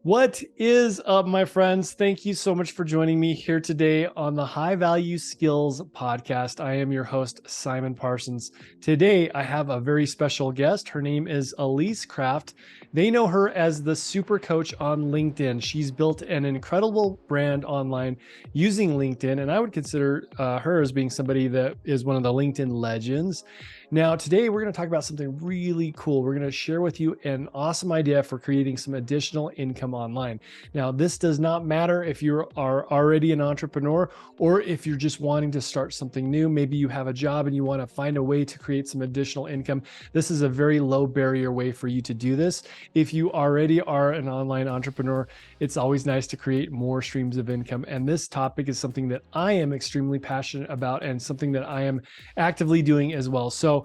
What is up, my friends? Thank you so much for joining me here today on the High Value Skills podcast. I am your host, Simon Parsons. Today, I have a very special guest. Her name is Ilyse Craft. They know her as the super coach on LinkedIn. She's built an incredible brand online using LinkedIn, and I would consider her as being somebody that is one of the LinkedIn legends. Now, today we're going to talk about something really cool. We're going to share with you an awesome idea for creating some additional income online. Now, this does not matter if you are already an entrepreneur or if you're just wanting to start something new. Maybe you have a job and you want to find a way to create some additional income. This is a very low barrier way for you to do this. If you already are an online entrepreneur, it's always nice to create more streams of income. And this topic is something that I am extremely passionate about and something that I am actively doing as well. So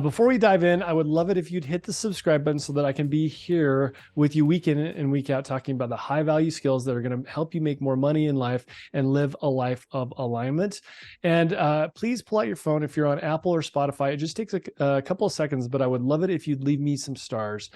before we dive in, I would love it if you'd hit the subscribe button so that I can be here with you week in and week out talking about the high value skills that are going to help you make more money in life and live a life of alignment. And please pull out your phone if you're on Apple or Spotify. It just takes a couple of seconds, but I would love it if you'd leave me some stars.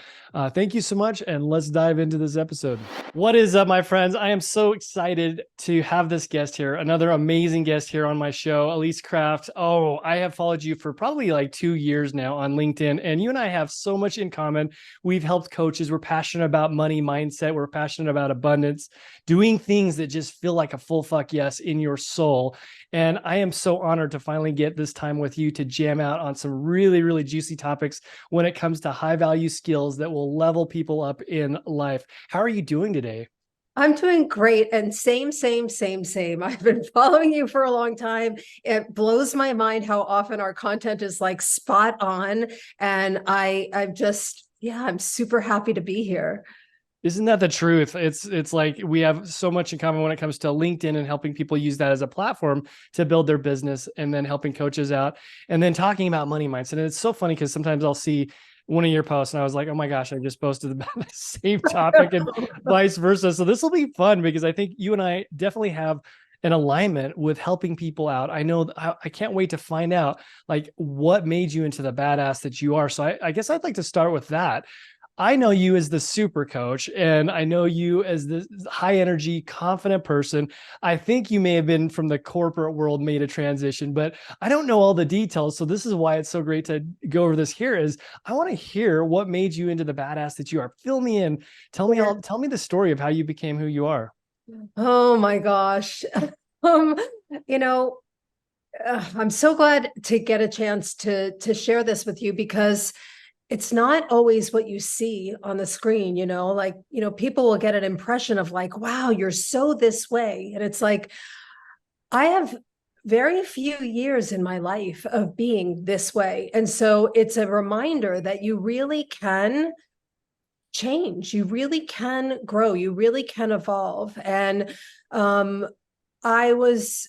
Thank you so much, and let's dive into this episode. What is up, my friends? I am so excited to have this guest here, another amazing guest here on my show, Ilyse Craft. Oh, I have followed you for probably like 2 years now on LinkedIn, and you and I have so much in common. We've helped coaches. We're passionate about money mindset. We're passionate about abundance, doing things that just feel like a full fuck yes in your soul. And I am so honored to finally get this time with you to jam out on some really, really juicy topics when it comes to high value skills that will level people up in life. How are you doing today? I'm doing great. And same. I've been following you for a long time. It blows my mind how often our content is like spot on. And I'm super happy to be here. Isn't that the truth? It's like we have so much in common when it comes to LinkedIn and helping people use that as a platform to build their business, and then helping coaches out, and then talking about money mindset. And it's so funny because sometimes I'll see one of your posts and I was like, oh my gosh, I just posted about the same topic and vice versa. So this will be fun because I think you and I definitely have an alignment with helping people out. I know I can't wait to find out like what made you into the badass that you are. So I guess I'd like to start with that. I know you as the super coach, and I know you as the high energy, confident person. I think you may have been from the corporate world, made a transition, but I don't know all the details. So this is why it's so great to go over this here. Is I want to hear what made you into the badass that you are. Fill me in. Tell me the story of how you became who you are. Oh my gosh. Um, you know, I'm so glad to get a chance to share this with you because it's not always what you see on the screen, people will get an impression of like, wow, you're so this way. And it's like, I have very few years in my life of being this way. And so it's a reminder that you really can change, you really can grow, you really can evolve. And um, I was,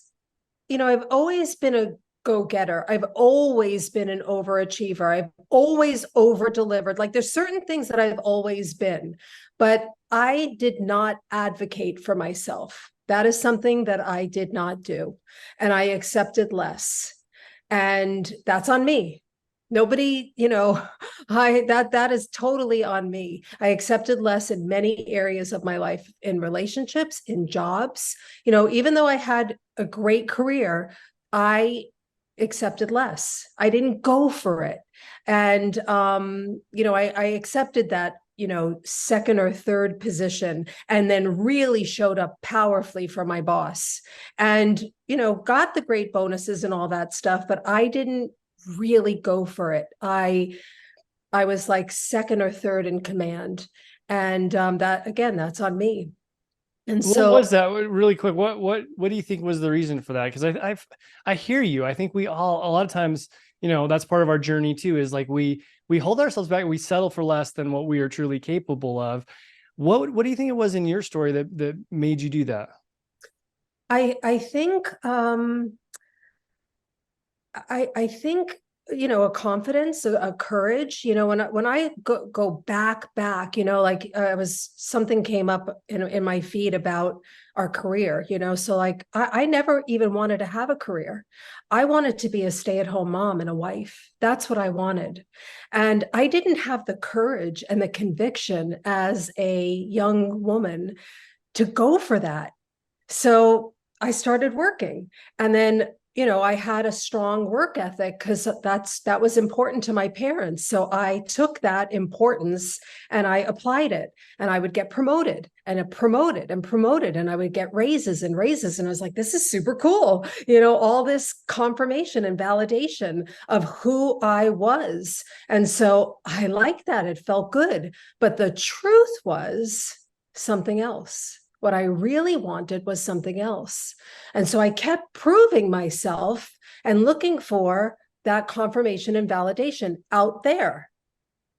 I've always been a go-getter. I've always been an overachiever. I've always over-delivered. Like there's certain things that I've always been, but I did not advocate for myself. That is something that I did not do. And I accepted less. And that's on me. Nobody, that is totally on me. I accepted less in many areas of my life, in relationships, in jobs. Even though I had a great career, I accepted less. I didn't go for it. And I accepted that, second or third position, and then really showed up powerfully for my boss, and got the great bonuses and all that stuff, but I didn't really go for it. I was like second or third in command. And that, again, that's on me. And What so was that really quick? What do you think was the reason for that? Because I hear you. I think we all a lot of times, that's part of our journey too, is like we hold ourselves back, we settle for less than what we are truly capable of. What do you think it was in your story that made you do that? I think I think a confidence, a courage, when I go back, like I was, something came up in my feed about our career, so like I never even wanted to have a career. I wanted to be a stay-at-home mom and a wife. That's what I wanted. And I didn't have the courage and the conviction as a young woman to go for that. So I started working. And then, I had a strong work ethic because that was important to my parents. So I took that importance and I applied it, and I would get promoted and promoted and promoted, and I would get raises and raises. And I was like, this is super cool. All this confirmation and validation of who I was. And so I liked that. It felt good. But the truth was something else. What I really wanted was something else. And so I kept proving myself and looking for that confirmation and validation out there.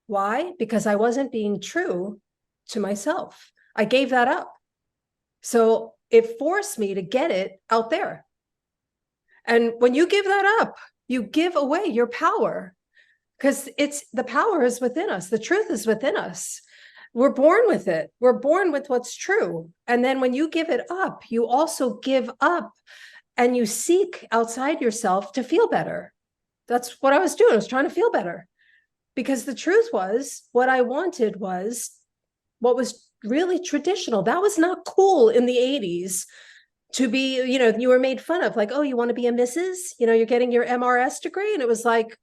Why? Because I wasn't being true to myself. I gave that up. So it forced me to get it out there. And when you give that up, you give away your power, because the power is within us. The truth is within us. We're born with it. We're born with what's true. And then when you give it up, you also give up and you seek outside yourself to feel better. That's what I was doing. I was trying to feel better, because the truth was what I wanted was what was really traditional. That was not cool in the 80s to be, you were made fun of, like, oh, you want to be a Mrs., you're getting your MRS degree. And it was like,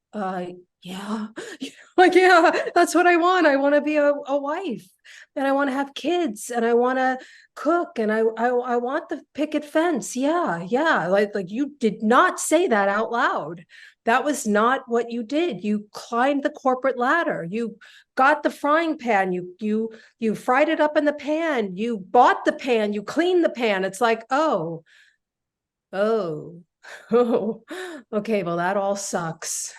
yeah, like, yeah, that's what I want. I want to be a wife, and I want to have kids, and I want to cook, and I want the picket fence. Yeah. Yeah. Like you did not say that out loud. That was not what you did. You climbed the corporate ladder. You got the frying pan. You fried it up in the pan. You bought the pan. You cleaned the pan. It's like, oh, oh, oh, okay. Well, that all sucks.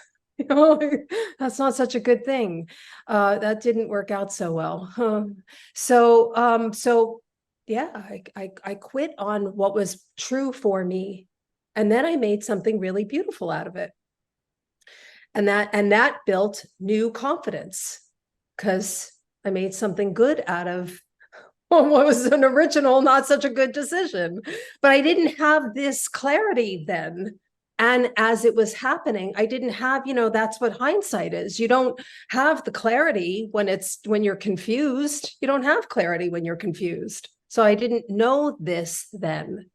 That's not such a good thing. That didn't work out so well. So yeah, I quit on what was true for me, and then I made something really beautiful out of it. And that built new confidence, because I made something good out of what was an original, not such a good decision. But I didn't have this clarity then. And as it was happening, I didn't have, that's what hindsight is. You don't have the clarity when you're confused. You don't have clarity when you're confused. So I didn't know this then.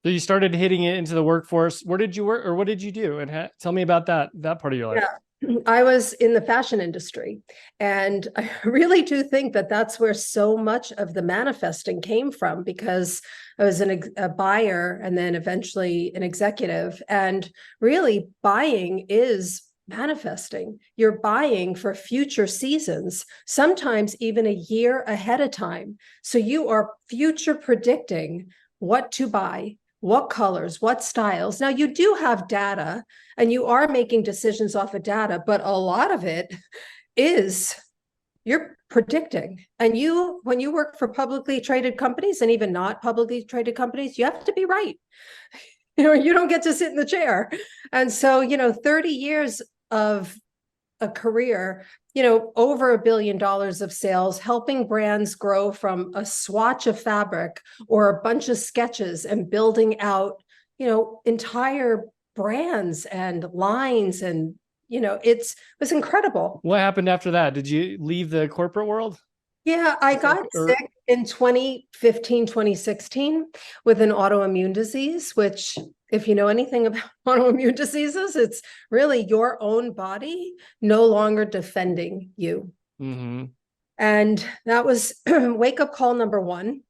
So you started hitting it into the workforce. Where did you work, or what did you do? And tell me about that part of your life. Yeah, I was in the fashion industry, and I really do think that that's where so much of the manifesting came from, because I was a buyer and then eventually an executive. And really, buying is manifesting. You're buying for future seasons, sometimes even a year ahead of time. So you are future predicting what to buy, what colors, what styles. Now, you do have data and you are making decisions off of data, but a lot of it is you're predicting. And when you work for publicly traded companies, and even not publicly traded companies, you have to be right. You don't get to sit in the chair. And so, 30 years of a career, over $1 billion of sales, helping brands grow from a swatch of fabric or a bunch of sketches and building out, entire brands and lines. And, it was incredible. What happened after that? Did you leave the corporate world? Yeah, I got sick in 2015, 2016 with an autoimmune disease, which, if you know anything about autoimmune diseases, it's really your own body no longer defending you. Mm-hmm. And that was wake up call number one.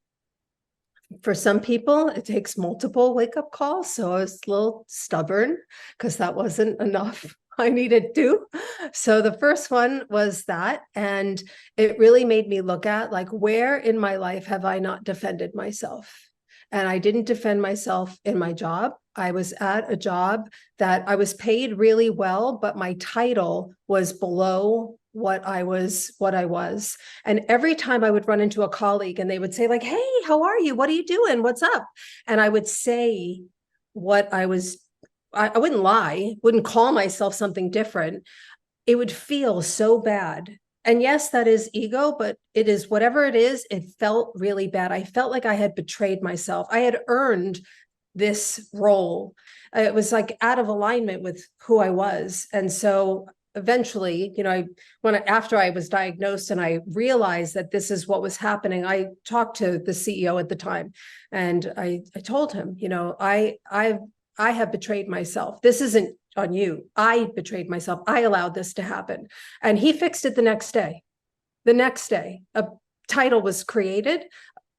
For some people, it takes multiple wake up calls. So I was a little stubborn because that wasn't enough. I needed to. So the first one was that, and it really made me look at, like, where in my life have I not defended myself? And I didn't defend myself in my job. I was at a job that I was paid really well, but my title was below what I was. And every time I would run into a colleague and they would say, like, hey, how are you? What are you doing? What's up? And I would say what I was I wouldn't lie, wouldn't call myself something different. It would feel so bad. And yes, that is ego, but it is whatever it is, it felt really bad. I felt like I had betrayed myself. I had earned this role. It was like out of alignment with who I was. And so eventually, after I was diagnosed and I realized that this is what was happening, I talked to the CEO at the time, and I told him, I have betrayed myself. This isn't on you. I betrayed myself. I allowed this to happen. And he fixed it the next day. The next day, a title was created,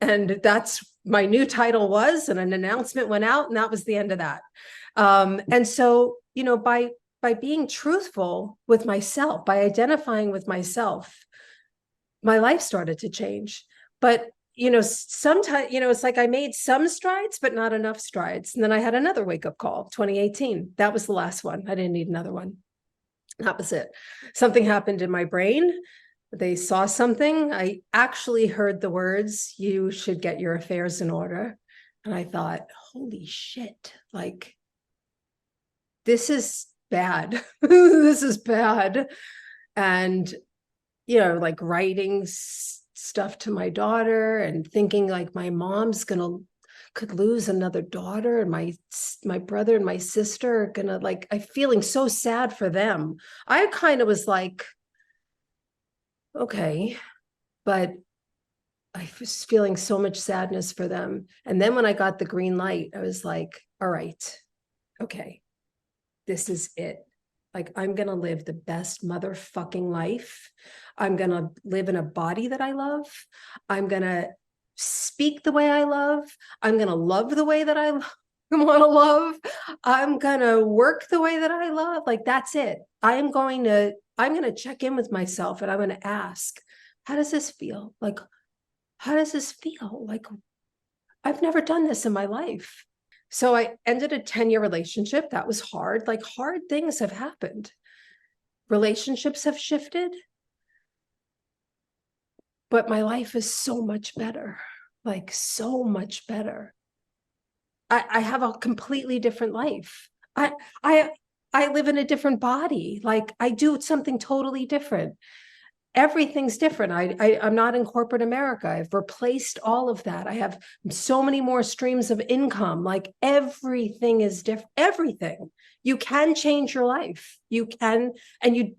and that's my new title was, and an announcement went out, and that was the end of that. And so, by being truthful with myself, by identifying with myself, my life started to change. But sometimes, it's like I made some strides, but not enough strides. And then I had another wake up call, 2018. That was the last one. I didn't need another one. That was it. Something happened in my brain. They saw something. I actually heard the words, "You should get your affairs in order." And I thought, holy shit, like, this is bad. This is bad. And, like writing stuff to my daughter and thinking like my mom's could lose another daughter, and my brother and my sister are gonna, like, I'm feeling so sad for them. I kind of was like, okay, but I was feeling so much sadness for them. And then when I got the green light, I was like, all right, okay, this is it. Like, I'm going to live the best motherfucking life. I'm going to live in a body that I love. I'm going to speak the way I love. I'm going to love the way that I want to love. I'm going to work the way that I love. Like, that's it. I'm going to check in with myself, and I'm going to ask, how does this feel? Like, how does this feel? Like, I've never done this in my life. So I ended a 10-year relationship. That was hard. Like, hard things have happened. Relationships have shifted, but my life is so much better. Like, so much better. I have a completely different life. I I I live in a different body. Like, I do something totally different. Everything's different. I'm not in corporate America. I've replaced all of that. I have so many more streams of income. Like, everything is different. Everything. You can change your life. You can, and you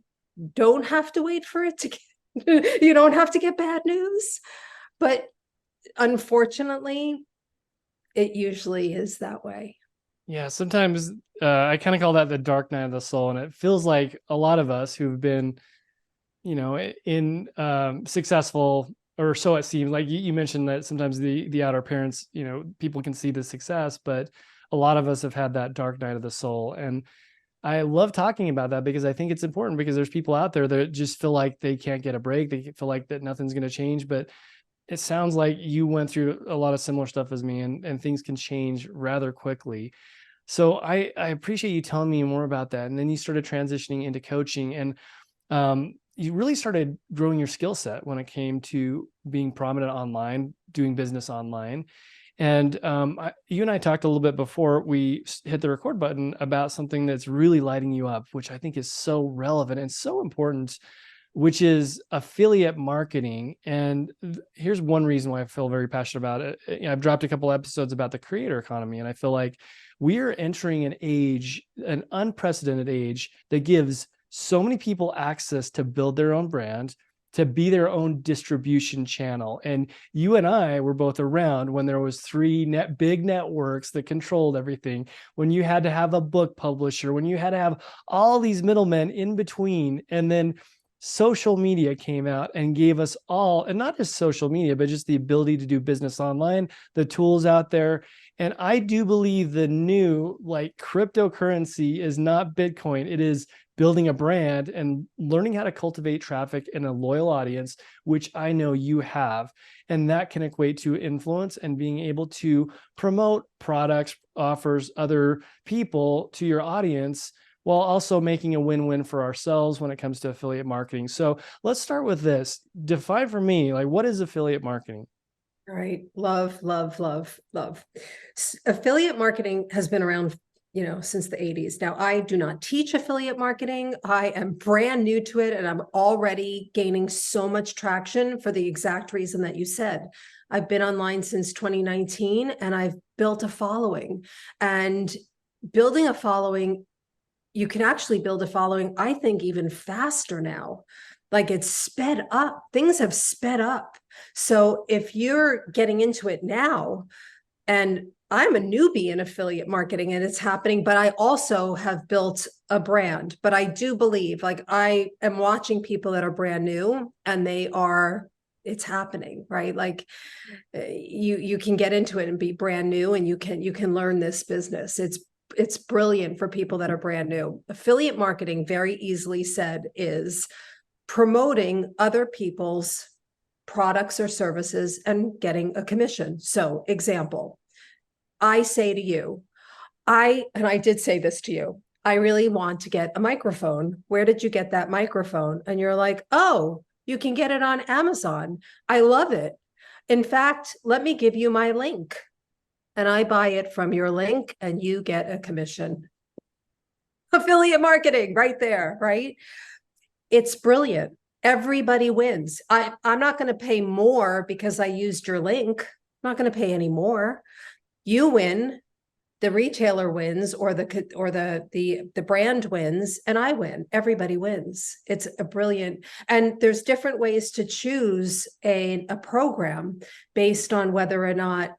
don't have to wait for it to get, you don't have to get bad news. But unfortunately, it usually is that way. Yeah, sometimes I kind of call that the dark night of the soul, and it feels like a lot of us who've been, in successful, or so it seems. Like you mentioned that sometimes the outer appearance, people can see the success, but a lot of us have had that dark night of the soul. And I love talking about that because I think it's important, because there's people out there that just feel like they can't get a break. They feel like that nothing's going to change, but it sounds like you went through a lot of similar stuff as me, and things can change rather quickly. So I appreciate you telling me more about that. And then you started transitioning into coaching, and you really started growing your skill set when it came to being prominent online, doing business online. And you and I talked a little bit before we hit the record button about something that's really lighting you up, which I think is so relevant and so important, which is affiliate marketing. And here's one reason why I feel very passionate about it. I've dropped a couple episodes about the creator economy, and I feel like we are entering an age, an unprecedented age, that gives so many people access to build their own brand, to be their own distribution channel. And you and I were both around when there was big networks that controlled everything, when you had to have a book publisher, when you had to have all these middlemen in between. And then social media came out and gave us all, and not just social media, but just the ability to do business online, the tools out there. And I do believe the new, like, cryptocurrency is not Bitcoin. It is building a brand and learning how to cultivate traffic and a loyal audience, which I know you have. And that can equate to influence and being able to promote products, offers, other people to your audience, while also making a win-win for ourselves when it comes to affiliate marketing. So let's start with this. Define for me, like, what is affiliate marketing? All right. Love, love, love, love. Affiliate marketing has been around, since the 80s. Now, I do not teach affiliate marketing. I am brand new to it, and I'm already gaining so much traction for the exact reason that you said. I've been online since 2019, and I've built a following. And building a following, you can actually build a following, I think, even faster now. Like, it's sped up. Things have sped up. So if you're getting into it now, and I'm a newbie in affiliate marketing and it's happening, but I also have built a brand. But I do believe, like, I am watching people that are brand new and it's happening, right? Like, you can get into it and be brand new, and you can learn this business. It's brilliant for people that are brand new. Affiliate marketing, very easily said, is promoting other people's products or services and getting a commission. So, example, I say to you, and I did say this to you, I really want to get a microphone. Where did you get that microphone? And you're like, oh, you can get it on Amazon. I love it. In fact, let me give you my link. And I buy it from your link and you get a commission. Affiliate marketing right there, right? It's brilliant. Everybody wins. I'm not going to pay more because I used your link. I'm not going to pay any more. You win, the retailer wins, or the brand wins, and I win. Everybody wins. It's a brilliant, and there's different ways to choose a program based on whether or not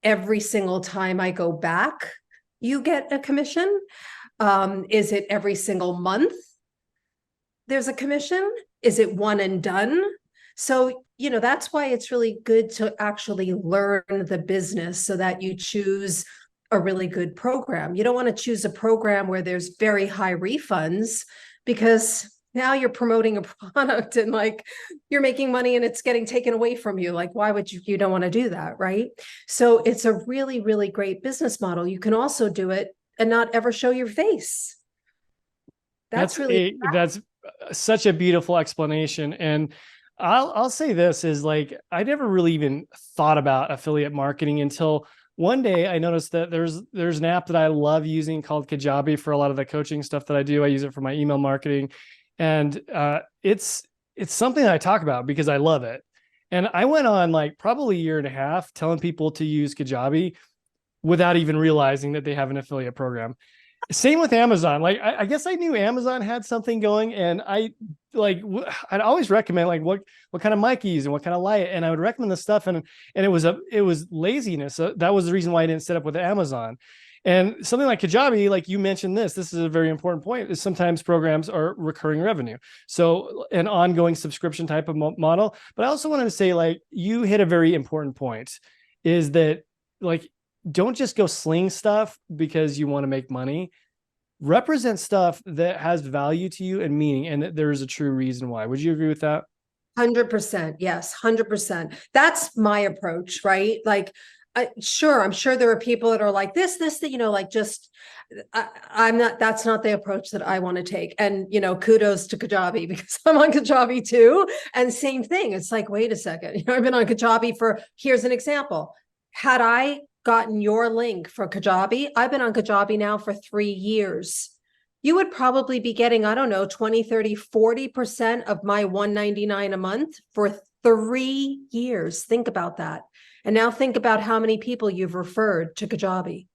every single time I go back, you get a commission. Is it every single month there's a commission? Is it one and done? So, that's why it's really good to actually learn the business so that you choose a really good program. You don't want to choose a program where there's very high refunds, because now you're promoting a product and, like, you're making money and it's getting taken away from you. Like, why would you don't want to do that, right? So it's a really, really great business model. You can also do it and not ever show your face. That's such a beautiful explanation. And I'll say this is, like, I never really even thought about affiliate marketing until one day I noticed that there's an app that I love using called Kajabi for a lot of the coaching stuff that I do. I use it for my email marketing, and it's something that I talk about because I love it. And I went on, like, probably a year and a half telling people to use Kajabi without even realizing that they have an affiliate program. Same with Amazon. Like, I guess I knew Amazon had something going, and I'd always recommend, like, what kind of mic you use and what kind of light, and I would recommend the stuff, and it was laziness. So that was the reason why I didn't set up with Amazon. And something like Kajabi, like you mentioned, this is a very important point, is sometimes programs are recurring revenue, so an ongoing subscription type of model. But I also wanted to say, like, you hit a very important point, is that, like, don't just go sling stuff because you want to make money. Represent stuff that has value to you and meaning, and that there is a true reason why. Would you agree with that? 100%. Yes, 100%. That's my approach, right? Like, I'm sure there are people that are like this, that, like, just, I'm not, that's not the approach that I want to take. And, kudos to Kajabi, because I'm on Kajabi too. And same thing. It's like, wait a second, I've been on Kajabi here's an example. Had I gotten your link for Kajabi, I've been on Kajabi now for 3 years. You would probably be getting, I don't know, 20, 30, 40% of my $199 a month for 3 years. Think about that. And now think about how many people you've referred to Kajabi.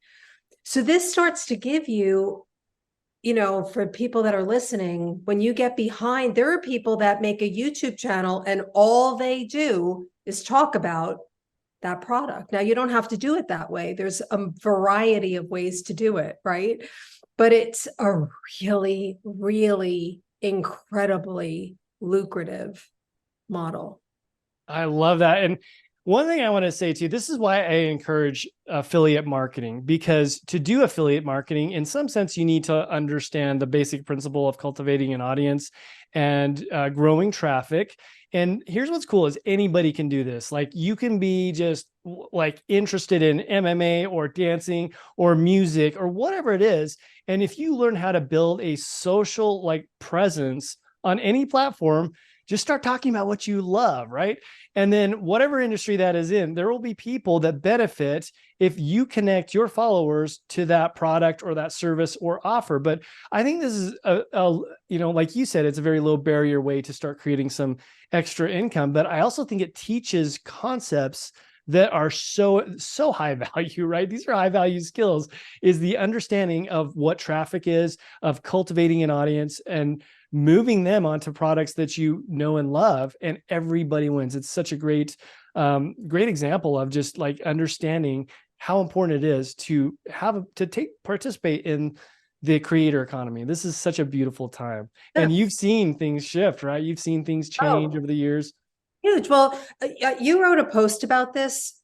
So this starts to give you, for people that are listening, when you get behind, there are people that make a YouTube channel and all they do is talk about that product. Now, you don't have to do it that way. There's a variety of ways to do it, right? But it's a really, really incredibly lucrative model. I love that. And one thing I want to say too, this is why I encourage affiliate marketing, because to do affiliate marketing, in some sense, you need to understand the basic principle of cultivating an audience and growing traffic. And here's what's cool is anybody can do this. Like, you can be just, like, interested in MMA or dancing or music or whatever it is. And if you learn how to build a social, like, presence on any platform, just start talking about what you love, right? And then whatever industry that is in, there will be people that benefit if you connect your followers to that product or that service or offer. But I think this is like you said, it's a very low barrier way to start creating some extra income. But I also think it teaches concepts that are so high value, right? These are high value skills, is the understanding of what traffic is, of cultivating an audience and moving them onto products that you know and love, and everybody wins. It's such a great example of just like understanding how important it is to participate in the creator economy. This is such a beautiful time. And you've seen things shift, right? You've seen things change over the years. Huge. Well, you wrote a post about this,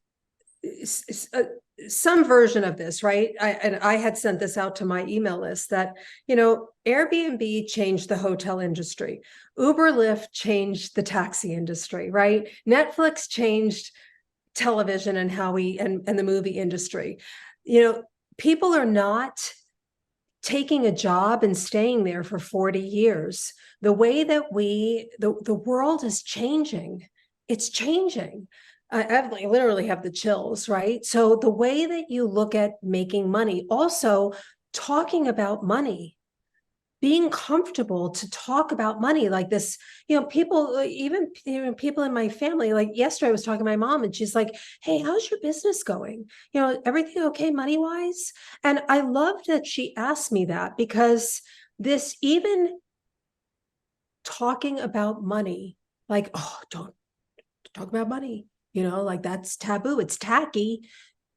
some version of this, right? And I had sent this out to my email list that, Airbnb changed the hotel industry. Uber, Lyft changed the taxi industry, right? Netflix changed television and and the movie industry. People are not taking a job and staying there for 40 years. The way that the world is changing, it's changing. I literally have the chills, right? So the way that you look at making money, also talking about money, being comfortable to talk about money like this, people, even people in my family, like yesterday I was talking to my mom and she's like, hey, how's your business going? Everything okay money wise? And I loved that she asked me that, because this, even talking about money, like, oh, don't talk about money, like that's taboo, it's tacky.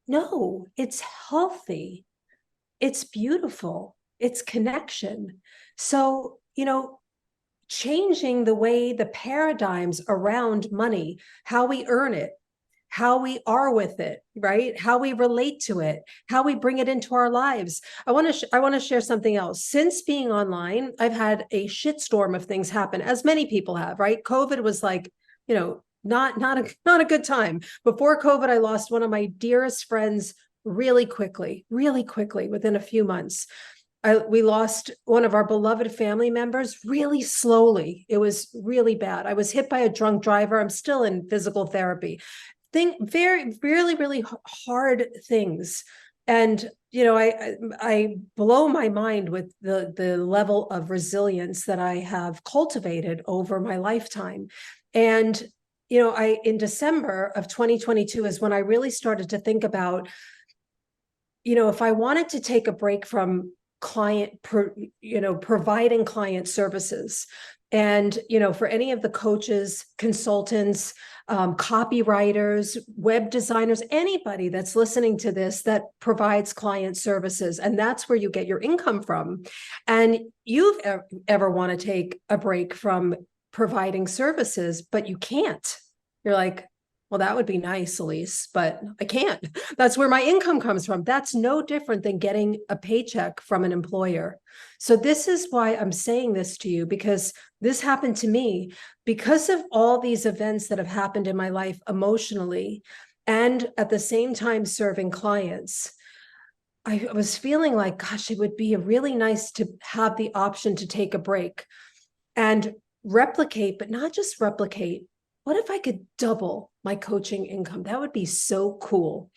No, it's healthy, it's beautiful, it's connection. So, changing the way, the paradigms around money, how we earn it, how we are with it, right? How we relate to it, how we bring it into our lives. I want to share something else. Since being online, I've had a shitstorm of things happen, as many people have, right? COVID was like, not a good time. Before COVID, I lost one of my dearest friends really quickly, within a few months. We lost one of our beloved family members really slowly. It was really bad. I was hit by a drunk driver. I'm still in physical therapy. Very, really, really hard things. And, I blow my mind with the level of resilience that I have cultivated over my lifetime. And, in December of 2022 is when I really started to think about, if I wanted to take a break from providing client services, and, for any of the coaches, consultants, copywriters, web designers, anybody that's listening to this that provides client services, and that's where you get your income from. And you've ever want to take a break from providing services, but you can't. You're like, well, that would be nice, Ilyse, but I can't. That's where my income comes from. That's no different than getting a paycheck from an employer. So this is why I'm saying this to you, because this happened to me because of all these events that have happened in my life emotionally, and at the same time serving clients. I was feeling like, gosh, it would be really nice to have the option to take a break and replicate, but not just replicate. What if I could double my coaching income? That would be so cool.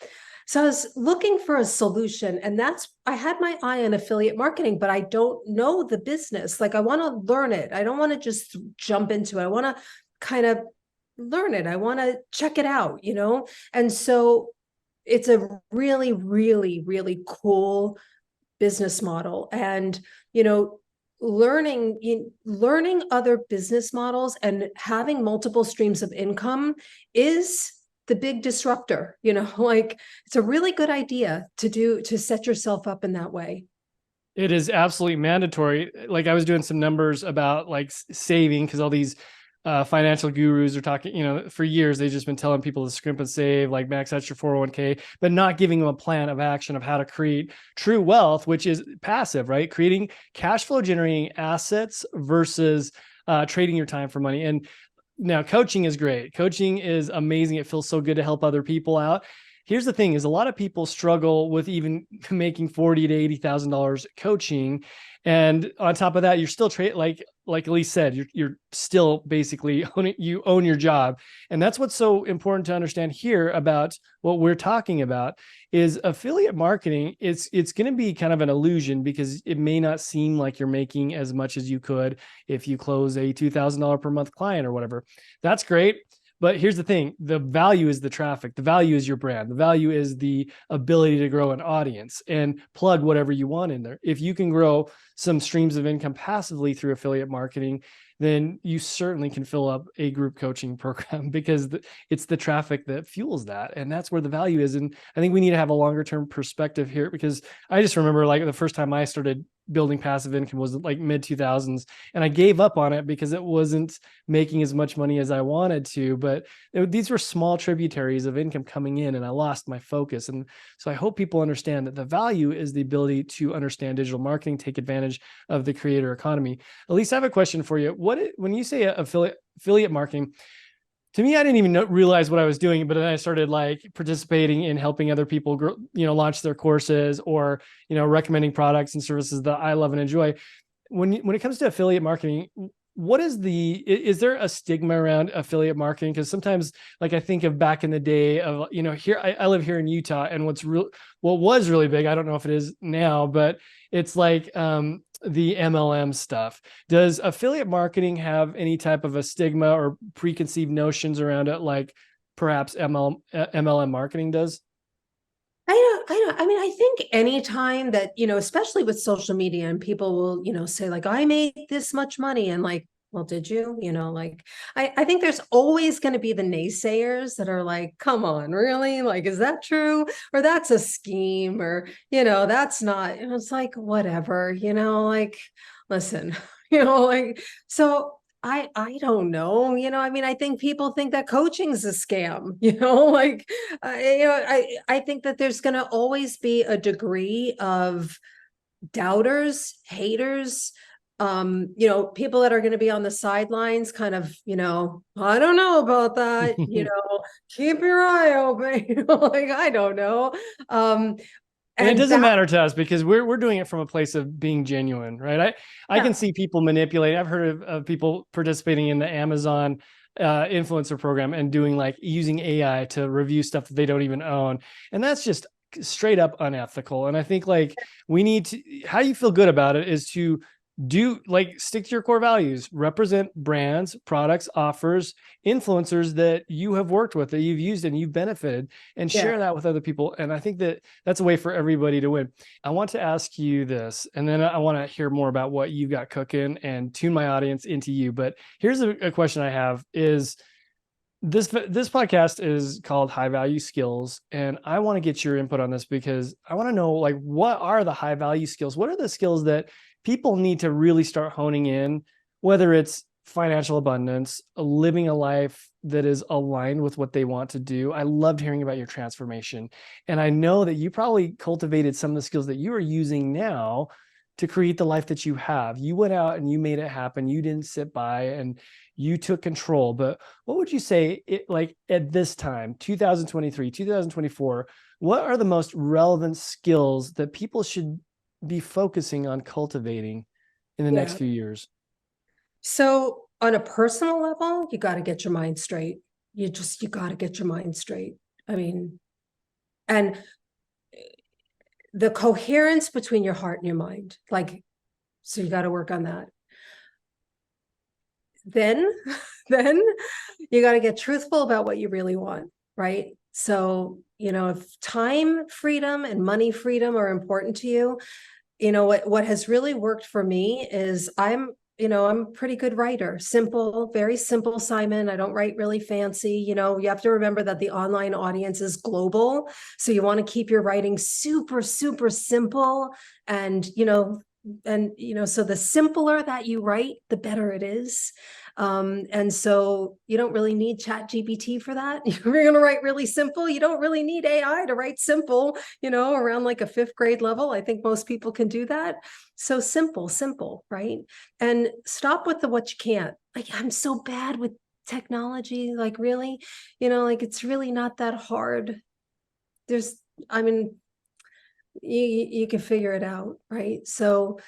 So I was looking for a solution, and I had my eye on affiliate marketing, but I don't know the business. Like, I want to learn it. I don't want to just jump into it. I want to kind of learn it. I want to check it out, And so it's a really, really, really cool business model. And, learning other business models and having multiple streams of income is the big disruptor. Like, it's a really good idea to set yourself up in that way. It is absolutely mandatory. Like, I was doing some numbers about like saving, because all these financial gurus are talking, for years, they've just been telling people to scrimp and save, like max out your 401k, but not giving them a plan of action of how to create true wealth, which is passive, right? Creating cash flow generating assets versus trading your time for money. And now coaching is great. Coaching is amazing. It feels so good to help other people out. Here's the thing: is a lot of people struggle with even making $40,000 to $80,000 coaching. And on top of that, you're still like Ilyse said, you're still basically you own your job. And that's what's so important to understand here about what we're talking about is affiliate marketing. It's going to be kind of an illusion because it may not seem like you're making as much as you could if you close a $2,000 per month client or whatever. That's great. But here's the thing, the value is the traffic. The value is your brand. The value is the ability to grow an audience and plug whatever you want in there. If you can grow some streams of income passively through affiliate marketing, then you certainly can fill up a group coaching program because it's the traffic that fuels that. And that's where the value is. And I think we need to have a longer term perspective here because I just remember like the first time I started building passive income was like mid 2000s, and I gave up on it because it wasn't making as much money as I wanted to. But these were small tributaries of income coming in, and I lost my focus. And so I hope people understand that the value is the ability to understand digital marketing, take advantage of the creator economy. Ilyse, I have a question for you. When you say affiliate marketing, to me, I didn't even realize what I was doing, but then I started like participating in helping other people grow, launch their courses or, recommending products and services that I love and enjoy. When it comes to affiliate marketing, is there a stigma around affiliate marketing? Because sometimes like I think of back in the day of, here, I live here in Utah, and what was really big, I don't know if it is now, but it's like, the MLM stuff. Does affiliate marketing have any type of a stigma or preconceived notions around it, like perhaps MLM marketing does? I mean, I think anytime that, especially with social media and people will, say like, I made this much money and like, well, did you? Like, I think there's always going to be the naysayers that are like, come on, really? Like, is that true? Or that's a scheme, or, that's not, it's like, whatever, like, listen, like, so I don't know, I mean, I think people think that coaching's a scam, like, I think that there's going to always be a degree of doubters, haters, people that are going to be on the sidelines, kind of, I don't know about that, keep your eye open, like, I don't know. And it And doesn't that, matter to us because we're doing it from a place of being genuine, right? I can yeah, see people manipulate. I've heard of people participating in the Amazon influencer program and doing like using AI to review stuff that they don't even own, and that's just straight up unethical. And I think like we need to, how you feel good about it is to do like stick to your core values, represent brands, products, offers, influencers that you have worked with, that you've used and you've benefited, and yeah, share that with other people. And I think that that's a way for everybody to win. I want to ask you this, and then I want to hear more about what you've got cooking and tune my audience into you. But here's a question I have is this podcast is called High Value Skills, and I want to get your input on this because I want to know, like, what are the high value skills? What are the skills that people need to really start honing in, whether it's financial abundance, living a life that is aligned with what they want to do? I loved hearing about your transformation, and I know that you probably cultivated some of the skills that you are using now to create the life that you have. You went out and you made it happen. You didn't sit by, and you took control. But what would you say, like at this time, 2023, 2024, what are the most relevant skills that people should be focusing on cultivating in the next yeah. few years? So on a personal level, you got to get your mind straight. You got to get your mind straight. I mean, and the coherence between your heart and your mind, like, so you got to work on that. Then, then you got to get truthful about what you really want, right? So, if time freedom and money freedom are important to you, what has really worked for me is I'm a pretty good writer, simple, very simple, Simon. I don't write really fancy. You have to remember that the online audience is global. So you want to keep your writing super, super simple. And, so the simpler that you write, the better it is. And so you don't really need Chat GPT for that. You're going to write really simple. You don't really need AI to write simple, around like a fifth grade level. I think most people can do that. So simple, right? And stop with the what you can't. Like, I'm so bad with technology. Like, really, like, it's really not that hard. I mean, you can figure it out, right? So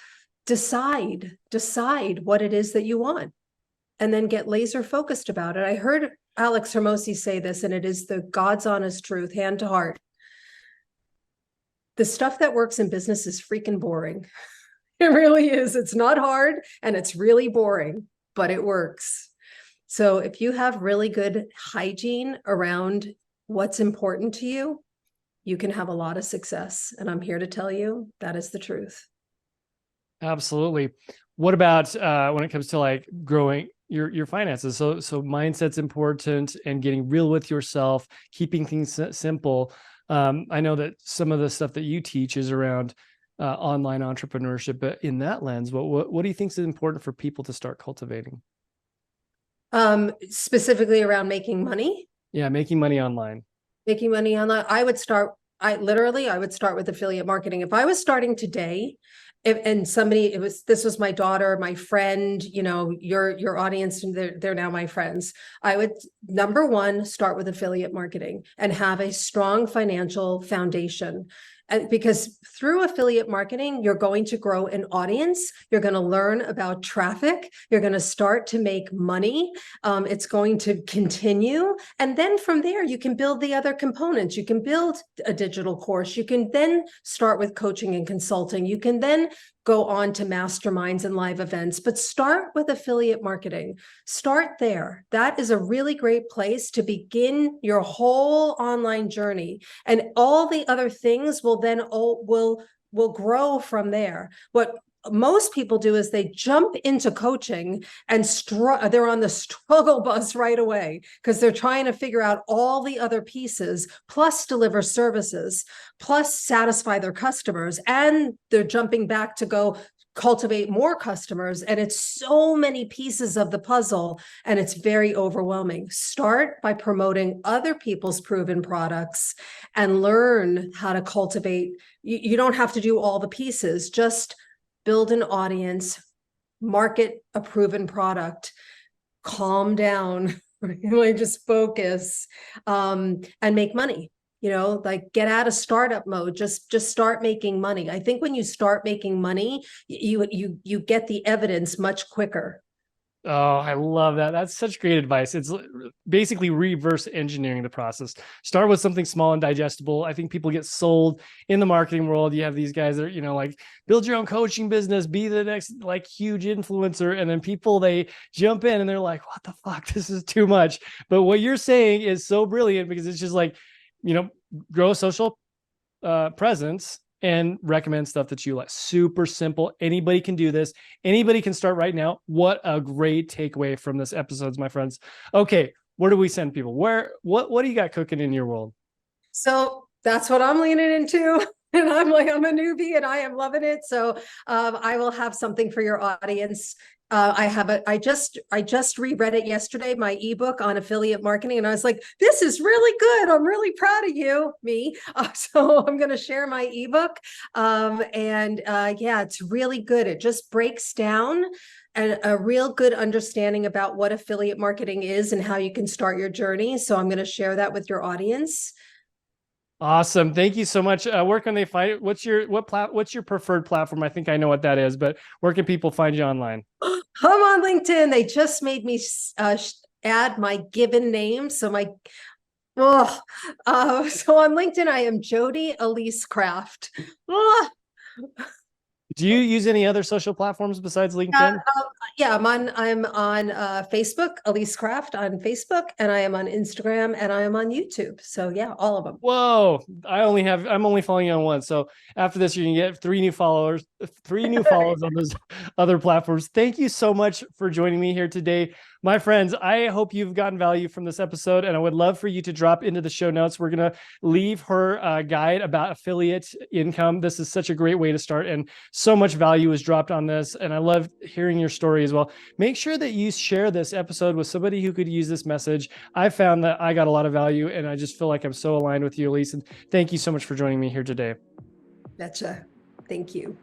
decide what it is that you want, and then get laser focused about it. I heard Alex Hermosi say this, and it is the God's honest truth, hand to heart. The stuff that works in business is freaking boring. It really is. It's not hard and it's really boring, but it works. So if you have really good hygiene around what's important to you, you can have a lot of success. And I'm here to tell you that is the truth. Absolutely. What about when it comes to like growing your finances? So mindset's important, and getting real with yourself, keeping things simple. I know that some of the stuff that you teach is around online entrepreneurship, but in that lens, what do you think is important for people to start cultivating? Specifically around making money. Yeah, making money online. Making money online. I would start with affiliate marketing. If I was starting today, and somebody, this was my daughter, my friend, your audience, and they're now my friends. I would, number one, start with affiliate marketing and have a strong financial foundation. And because through affiliate marketing, you're going to grow an audience, you're going to learn about traffic, you're going to start to make money. It's going to continue. And then from there, you can build the other components. You can build a digital course. You can then start with coaching and consulting. You can then go on to masterminds and live events, but start with affiliate marketing. Start there. That is a really great place to begin your whole online journey. And all the other things will then will grow from there. What most people do is they jump into coaching and they're on the struggle bus right away because they're trying to figure out all the other pieces, plus deliver services, plus satisfy their customers, and they're jumping back to go cultivate more customers. And it's so many pieces of the puzzle, and it's very overwhelming. Start by promoting other people's proven products and learn how to cultivate. You don't have to do all the pieces, just build an audience, market a proven product, calm down, really just focus, and make money. Like get out of startup mode, just start making money. I think when you start making money, you get the evidence much quicker. Oh, I love that. That's such great advice. It's basically reverse engineering the process. Start with something small and digestible. I think people get sold in the marketing world. You have these guys that are, like build your own coaching business, be the next like huge influencer. And then people, they jump in and they're like, what the fuck? This is too much. But what you're saying is so brilliant, because it's just like, grow a social presence and recommend stuff that you like. Super simple. Anybody can do this. Anybody can start right now. What a great takeaway from this episode, my friends. Okay, where do we send people? What do you got cooking in your world? So that's what I'm leaning into. And I'm a newbie and I am loving it. So I will have something for your audience. I just reread it yesterday, my ebook on affiliate marketing. And I was like, this is really good. I'm really proud of you, me. So I'm going to share my ebook. Yeah, it's really good. It just breaks down and a real good understanding about what affiliate marketing is and how you can start your journey. So I'm going to share that with your audience. Awesome. Thank you so much. Where can they find it? What's your preferred platform? I think I know what that is, but where can people find you online? I'm on LinkedIn. They just made me add my given name. So so on LinkedIn, I am Jody Ilyse Craft. Do you use any other social platforms besides LinkedIn? Yeah, I'm on Facebook, Ilyse Craft on Facebook, and I am on Instagram, and I am on YouTube. So yeah, all of them. Whoa, I'm only following you on one. So after this, you're gonna get three new followers on those other platforms. Thank you so much for joining me here today. My friends, I hope you've gotten value from this episode, and I would love for you to drop into the show notes. We're going to leave her guide about affiliate income. This is such a great way to start, and so much value is dropped on this, and I love hearing your story as well. Make sure that you share this episode with somebody who could use this message. I found that I got a lot of value, and I just feel like I'm so aligned with you, Ilyse, and thank you so much for joining me here today. Betcha. Thank you.